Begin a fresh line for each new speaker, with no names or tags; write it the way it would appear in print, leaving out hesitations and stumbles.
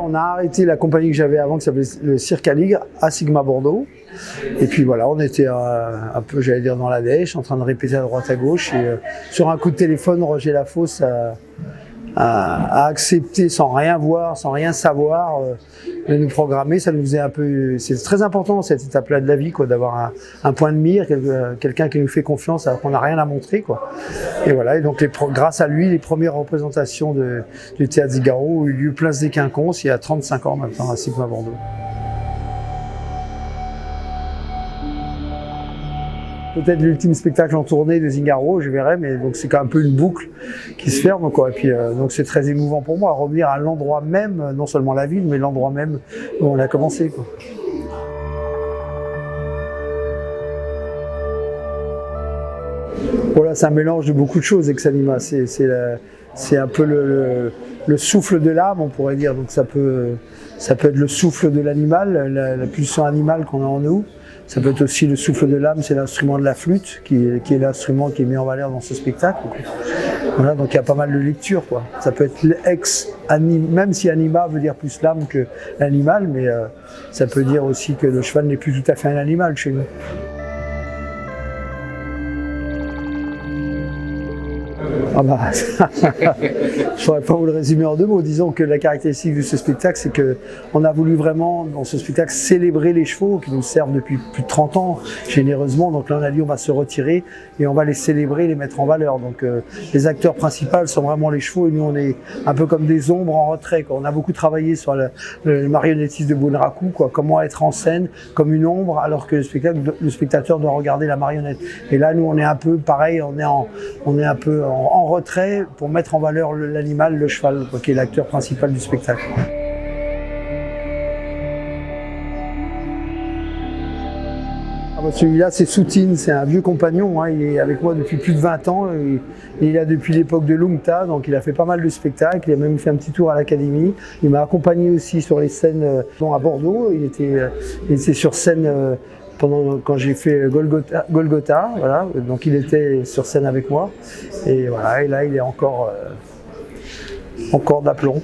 on a arrêté la compagnie que j'avais avant qui s'appelait le Cirque Aligre à Sigma Bordeaux. Et puis voilà, on était un peu, j'allais dire, dans la dèche, en train de répéter à droite à gauche. Et sur un coup de téléphone, Roger Lafosse a accepté, sans rien voir, sans rien savoir, de nous programmer. Ça nous faisait un peu, c'est très important cette étape-là de la vie, quoi, d'avoir un point de mire, quelqu'un qui nous fait confiance alors qu'on n'a rien à montrer, quoi. Et voilà, et donc grâce à lui, les premières représentations du Théâtre Zingaro ont eu lieu place des Quinconces il y a 35 ans maintenant à Sigma Bordeaux. Peut-être l'ultime spectacle en tournée de Zingaro, je verrai, mais donc c'est quand même un peu une boucle qui se ferme, quoi. Et puis donc c'est très émouvant pour moi, revenir à l'endroit même, non seulement la ville, mais l'endroit même où on a commencé, quoi. Voilà, c'est un mélange de beaucoup de choses, Ex-Anima. C'est un peu le souffle de l'âme, on pourrait dire. Donc ça peut être le souffle de l'animal, la pulsion animale qu'on a en nous. Ça peut être aussi le souffle de l'âme, c'est l'instrument de la flûte, qui est l'instrument qui est mis en valeur dans ce spectacle. Voilà, donc il y a pas mal de lectures, quoi. Ça peut être même si anima veut dire plus l'âme que l'animal, mais ça peut dire aussi que le cheval n'est plus tout à fait un animal chez nous. Ah bah, je ne saurais pas vous le résumer en 2 mots. Disons que la caractéristique de ce spectacle, c'est qu'on a voulu vraiment, dans ce spectacle, célébrer les chevaux qui nous servent depuis plus de 30 ans, généreusement. Donc là, on a dit on va se retirer et on va les célébrer, les mettre en valeur. Donc les acteurs principaux sont vraiment les chevaux et nous, on est un peu comme des ombres en retrait, quoi. On a beaucoup travaillé sur le marionnettiste de Bunraku, quoi. Comment être en scène comme une ombre alors que le spectateur doit regarder la marionnette. Et là, nous, on est un peu pareil, on est un peu en retrait pour mettre en valeur l'animal, le cheval, quoi, qui est l'acteur principal du spectacle. Ah bah celui-là, c'est Soutine, c'est un vieux compagnon, hein, il est avec moi depuis plus de 20 ans, il est là depuis l'époque de Lungta, donc il a fait pas mal de spectacles, il a même fait un petit tour à l'académie. Il m'a accompagné aussi sur les scènes à Bordeaux, il était sur scène quand j'ai fait Golgotha, voilà, donc il était sur scène avec moi, et voilà, et là il est encore d'aplomb.